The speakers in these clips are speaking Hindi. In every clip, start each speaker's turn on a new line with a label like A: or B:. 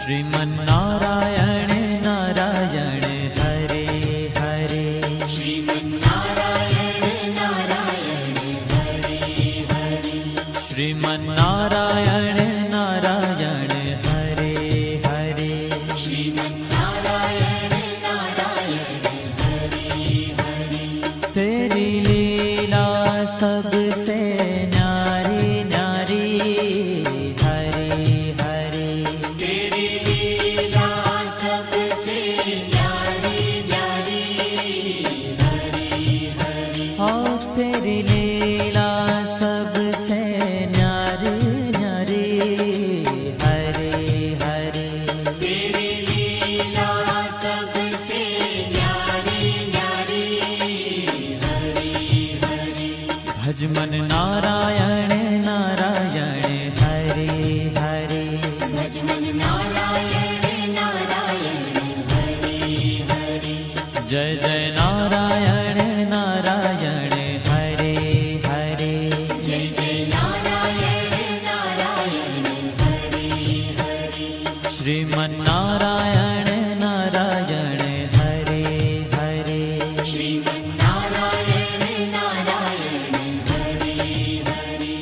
A: श्रीमन्नारायण नारायण हरे हरे।
B: श्रीमन्नारायण नारायण हरे हरे।
A: श्रीमन्नारायण नारायण हरे हरे।
B: श्रीमन्नारायण नारायण हरे हरे।
A: तेरी लीला सबसे न्यारी न्यारी हरे हरे।
B: तेरी लीला सबसे न्यारी न्यारी हरे हरे।
A: और तेरी लीला सबसे न्यारी न्यारी हरे हरे।
B: तेरी लीला सबसे न्यारी न्यारी हरे हरे।
A: भजमन नारायण नारायण हरे हरे।
B: भजमन नारायण नारायण हरे हरे।
A: जय जय नारायण नारायण हरे हरे।
B: जय जय नारायण नारायण हरे हरे।
A: श्रीमन्नारायण नारायण हरे हरे।
B: श्रीमन्नारायण नारायण हरे हरे।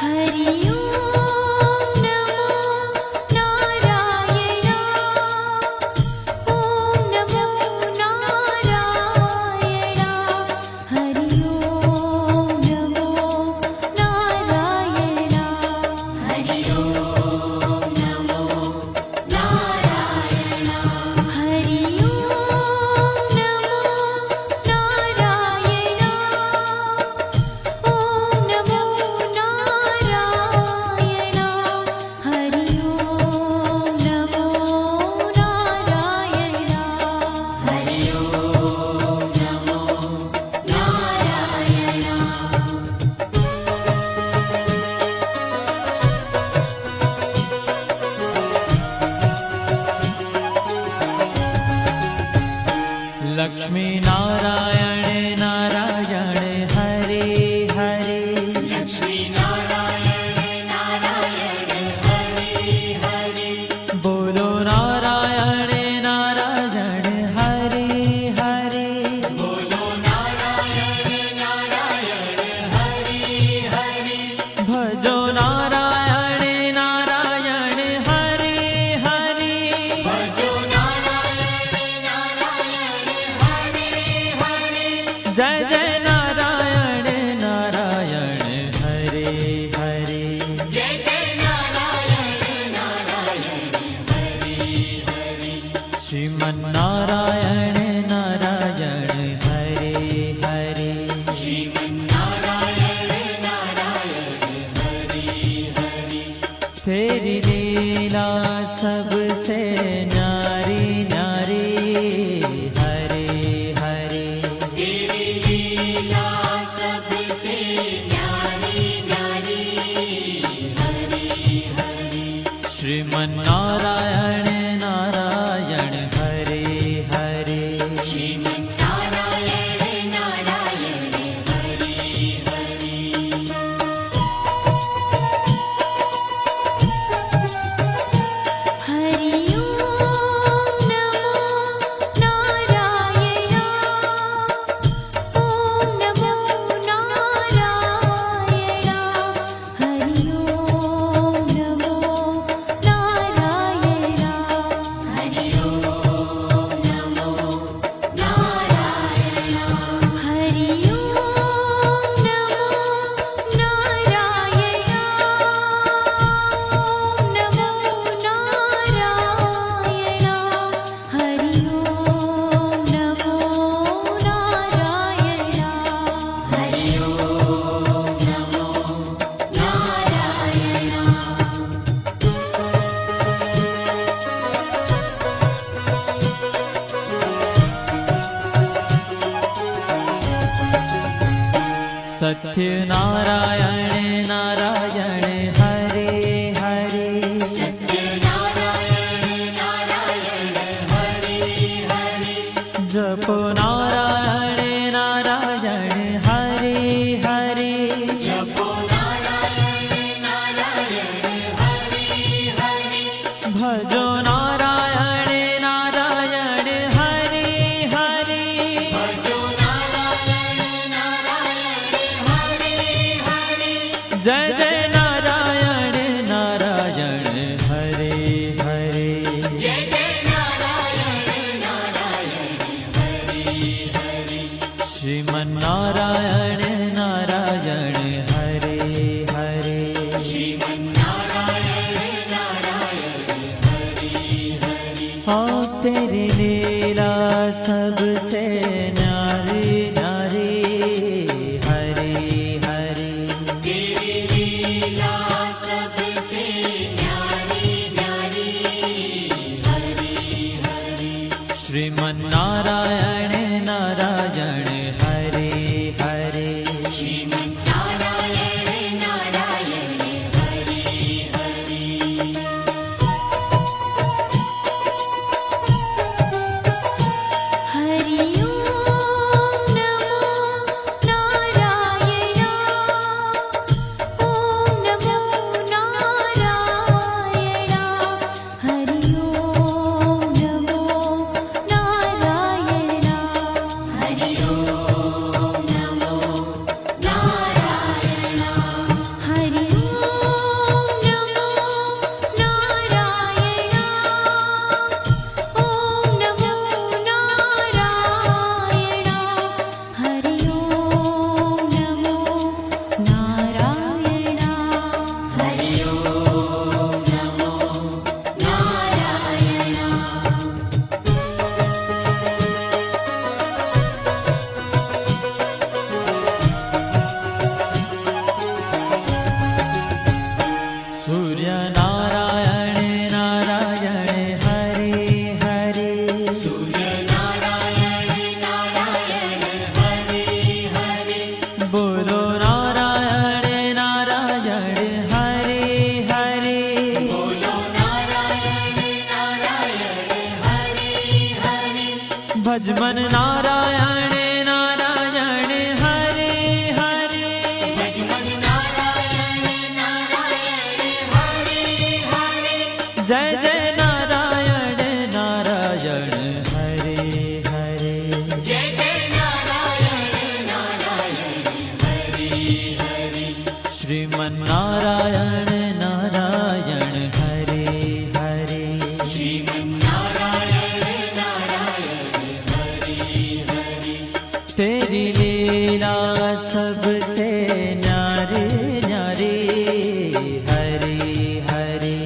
B: हरि ओम नमो नारायण। ओम नमो नारायण। हरि ओम नमो नारायण। हरि ओम नमो नारायण। हरि ओम नमो नारायण। ओम नमो नारायण। हरि ओम नमो नारायण। हरि ओम नमो नारायण।
A: लक्ष्मी नारायण नारायण हरे हरे।
B: लक्ष्मी नारायण नारायण हरे हरे।
A: बोलो नारायण नारायण हरे हरे।
B: बोलो नारायण नारायण हरे हरे।
A: भजो नारायण नारायण हरे हरे।
B: भजो नारायण नारायण हरे हरे।
A: जय जय नारायण नारायण हरे हरे।
B: जय जय नारायण नारायण हरे हरे।
A: श्रीमन्नारायण नारायण हरे हरे।
B: श्रीमन्नारायण नारायण हरे हरे।
A: तेरी लीला सबसे न्यारी न्यारी हरे हरे।
B: तेरी लीला सबसे न्यारी न्यारी हरे हरे।
A: श्रीमन्नारायण नारायण हरे हरे।
B: श्रीमन्नारायण नारायण हरे हरे। हरि ओम नमो नारायण। ओम नमो नारायण। हरि ओम नमो नारायण। हरि ओम नमो नारायण। हरि ओम नमो नारायण। ओम नमो नारायण। हरि ओम नमो नारायण। हरि ओम नमो नारायण।
A: सत्य नारायण नारायण हरे हरे।
B: सत्य नारायण नारायण हरे हरे।
A: जपो नारायण नारायण हरे हरे।
B: जपो नारायण
A: जय जय नारायण नारायण हरे हरे
B: जय जय नारायण नारायण हरि हरि
A: श्रीमन्नारायण नारायण हरे हरे
B: श्रीमन्नारायण नारायण हरि हरि
A: हाँ तेरी लीला सबसे न्यारी न्यारी हरे हरे
B: तेरी लीला सबसे न्यारी न्यारी हरि हरि
A: श्रीमन्नारायण नारायण हरे हरे
B: श्रीमन्नारायण नारायण हरि हरि हरि ओम नमो नारायण ओम नमो नारायण हरि ओम नमो नारायण हरि ओम नमो नारायण हरि ओम नमो नारायण ओम नमो नारायण हरि ओम नमो नारायण हरि ओम नमो नारायण
A: सूर्य नारायण नारायण हरे हरे
B: सूर्य नारायण नारायण हरि हरि
A: बोलो नारायण नारायण हरे हरे
B: बोलो नारायण नारायण हरि हरि
A: भजमन नारायण नारायण हरे हरे
B: भजमन नारायण नारायण हरि हरि
A: जय जय नारायण नारायण हरे हरे
B: जय जय नारायण नारायण हरि हरि
A: श्रीमन्नारायण नारायण हरे हरे
B: श्रीमन्नारायण नारायण हरि हरि
A: तेरी लीला सबसे न्यारी न्यारी हरे हरे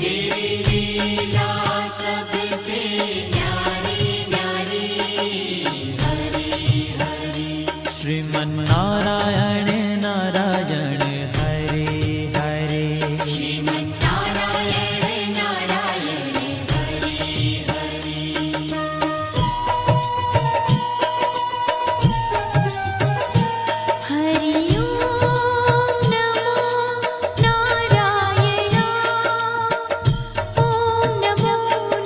B: तेरी लीला सबसे न्यारी न्यारी हरि हरि
A: श्रीमन्नारायण नारायण हरे हरे
B: श्रीमन्नारायण नारायण हरि हरि हरि ओम नमो नारायण ओम नमो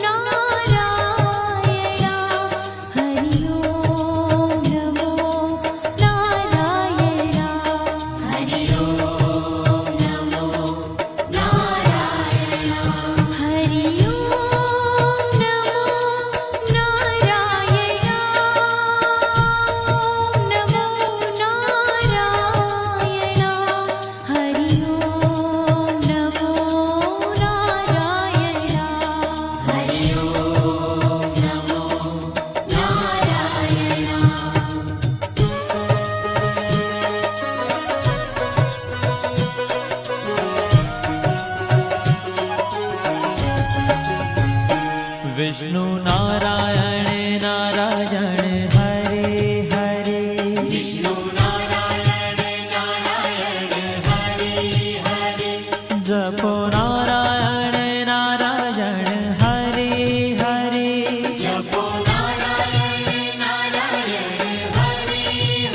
B: नारायण हरि ओम नमो नारायण हरि ओम नमो नारायण हरि ओम नमो नारायण ओम नमो नारायण हरि ओम नमो नारायण हरि ओम नमो नारायण
A: विष्णु नारायण नारायण हरे हरे
B: विष्णु नारायण नारायण हरि हरि
A: जपो नारायण नारायण हरे हरे
B: जपो नारायण नारायण हरि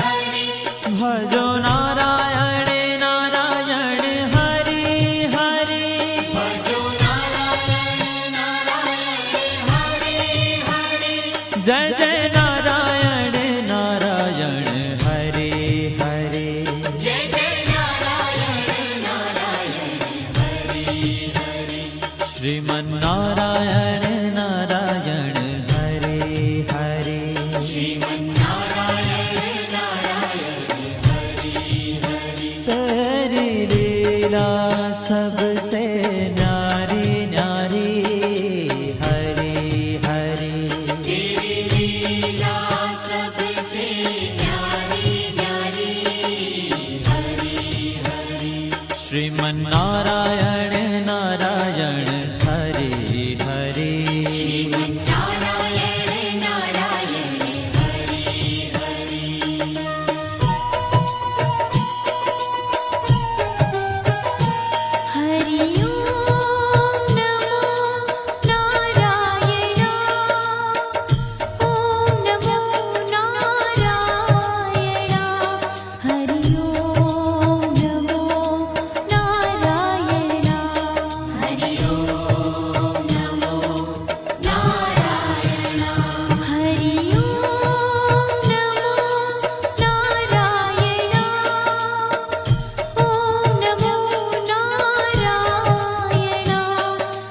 B: हरि
A: भजो नारायण नारायण हरे हरे
B: भजो नारायण नारायण हरि हरि
A: जय जय नारायण नारायण हरे हरे
B: जय जय नारायण नारायण हरि हरि
A: श्रीमन्नारायण नारायण हरे हरे
B: श्रीमन्नारायण नारायण हरि
A: लीला सबसे न्यारी न्यारी हरे हरे
B: तेरी लीला सबसे न्यारी न्यारी हरि हरि
A: श्रीमन्नारायण नारायण हरे हरे
B: श्रीमन्नारायण नारायण हरि हरि हरि ओम नमो नारायण ओम नमो नारायण हरि ओम नमो नारायण हरि ओम नमो नारायण हरि ओम नमो नारायण ओम नमो नारायण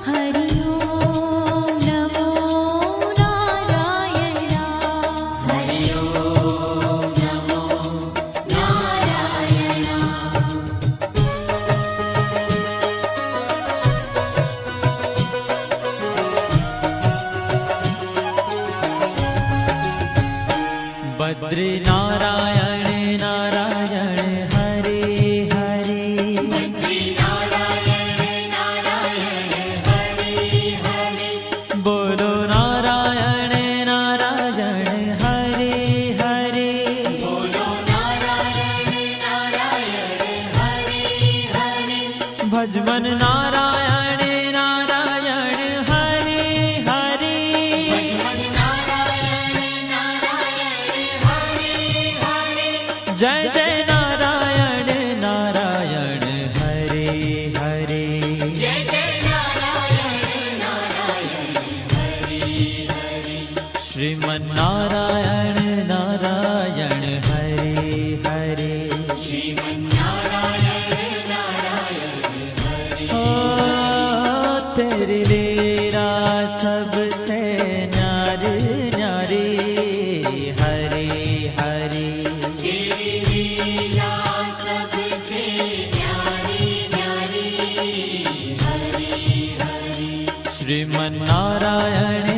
B: हरि ओम नमो नारायण हरि ओम नमो नारायण
A: बद्री नारायण नारायण हरे हरे
B: बद्री नारायण नारायण हरि हरि
A: बोलो नारायण नारायण हरे हरे
B: बोलो नारायण नारायण हरि हरि
A: भजमन नारायण नारायण हरे हरे
B: भजमन नारायण नारायण हरि हरि
A: जय जय नारायण नारायण हरे हरे
B: जय जय नारायण नारायण हरि हरि
A: श्रीमन्नारायण नारायण हरे हरे
B: श्रीमन्नारायण नारायण हरि
A: ओ तेरी लीला सबसे न्यारी न्यारी हरे हरे
B: तेरी लीला सबसे न्यारी न्यारी हरि हरि
A: श्रीमन्नारायण